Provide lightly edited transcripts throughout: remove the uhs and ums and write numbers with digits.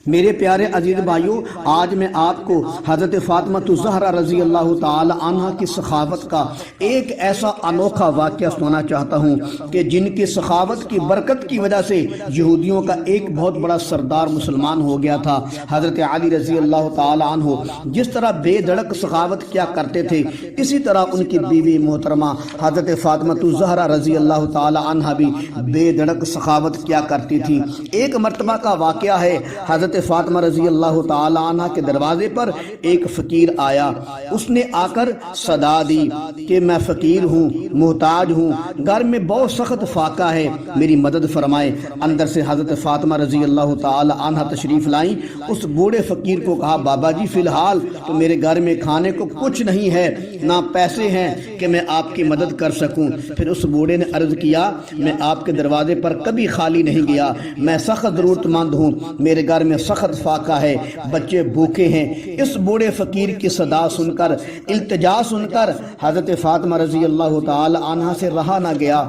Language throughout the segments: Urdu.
میرے پیارے عزیز بھائیوں، آج میں آپ کو حضرت فاطمہ الزہرا رضی اللہ تعالی عنہ کی سخاوت کا ایک ایسا انوکھا واقعہ سنانا چاہتا ہوں کہ جن کی سخاوت کی برکت کی وجہ سے یہودیوں کا ایک بہت بڑا سردار مسلمان ہو گیا تھا۔ حضرت علی رضی اللہ تعالی عنہ جس طرح بے دھڑک سخاوت کیا کرتے تھے، اسی طرح ان کی بیوی محترمہ حضرت فاطمہ الزہرا رضی اللہ تعالی عنہ بھی بے دھڑک سخاوت کیا کرتی تھی۔ ایک مرتبہ کا واقعہ ہے، حضرت فاطمہ رضی اللہ تعالی عنہ کے دروازے پر ایک فقیر آیا۔ اس نے آ کر صدا دی کہ میں فقیر ہوں، محتاج ہوں، گھر میں بہت سخت فاقہ ہے، میری مدد فرمائے۔ اندر سے حضرت فاطمہ رضی اللہ تعالی عنہ تشریف لائیں۔ اس بوڑھے فقیر کو کہا، بابا جی فی الحال تو میرے گھر میں کھانے کو کچھ نہیں ہے، نہ پیسے ہیں کہ میں آپ کی مدد کر سکوں۔ پھر اس بوڑھے نے عرض کیا، میں آپ کے دروازے پر کبھی خالی نہیں گیا، میں سخت ضرورت مند ہوں، میرے گھر میں سخت فاقہ ہے، بچے بھوکے ہیں۔ اس بوڑھے فقیر کی صدا سن کر، التجا سن کر حضرت فاطمہ رضی اللہ تعالی عنہ سے رہا نہ گیا۔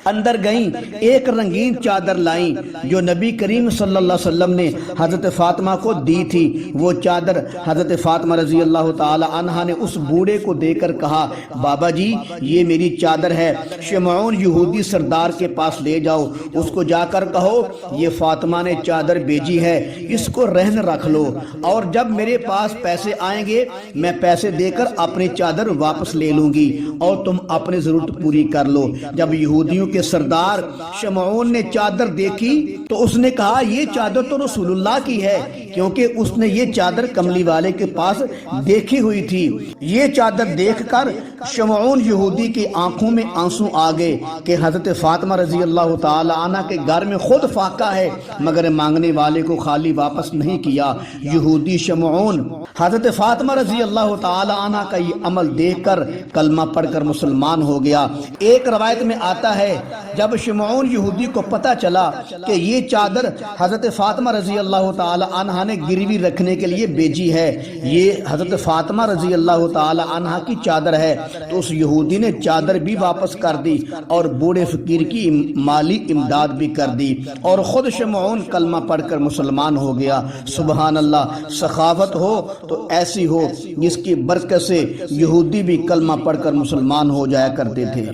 اندر گئیں، ایک رنگین چادر لائیں جو نبی کریم صلی اللہ علیہ وسلم نے حضرت فاطمہ کو دی تھی۔ وہ چادر حضرت فاطمہ رضی اللہ تعالی عنہ نے اس بوڑھے کو دے کر کہا، بابا جی یہ میری چادر ہے، شمعون یہودی سردار کے پاس لے جاؤ، اس کو جا کر کہو یہ فاطمہ نے چادر بھیجی ہے، اس کو رہن رکھ لو، اور جب میرے پاس پیسے آئیں گے میں پیسے دے کر اپنی چادر واپس لے لوں گی اور تم اپنی ضرورت پوری کر لو۔ جب یہودیوں کے سردار شمعون نے چادر دیکھی تو اس نے کہا، یہ چادر تو رسول اللہ کی ہے، کیونکہ اس نے یہ چادر کملی والے کے پاس دیکھی ہوئی تھی۔ یہ چادر دیکھ کر شمعون یہودی کی آنکھوں میں آنسو آ گئے کہ حضرت فاطمہ رضی اللہ تعالی عنہ کے گھر میں خود فاقہ ہے مگر مانگنے والے کو خالی واپس نہیں کیا۔ یہودی شمعون حضرت فاطمہ رضی اللہ تعالی عنہ کا یہ عمل دیکھ کر کلمہ پڑھ کر مسلمان ہو گیا۔ ایک روایت میں آتا ہے، جب شمعون یہودی کو پتہ چلا کہ یہ چادر حضرت فاطمہ رضی اللہ تعالی عنہ نے گروی رکھنے کے لیے بھیجی ہے، یہ حضرت فاطمہ رضی اللہ تعالی عنہ کی چادر ہے، تو اس یہودی نے چادر بھی واپس کر دی اور بوڑھے فقیر کی مالی امداد بھی کر دی، اور خود شمعون کلمہ پڑھ کر مسلمان ہو گیا۔ سبحان اللہ، سخاوت ہو تو ایسی ہو جس کی برکت سے یہودی بھی کلمہ پڑھ کر مسلمان ہو جایا کرتے تھے۔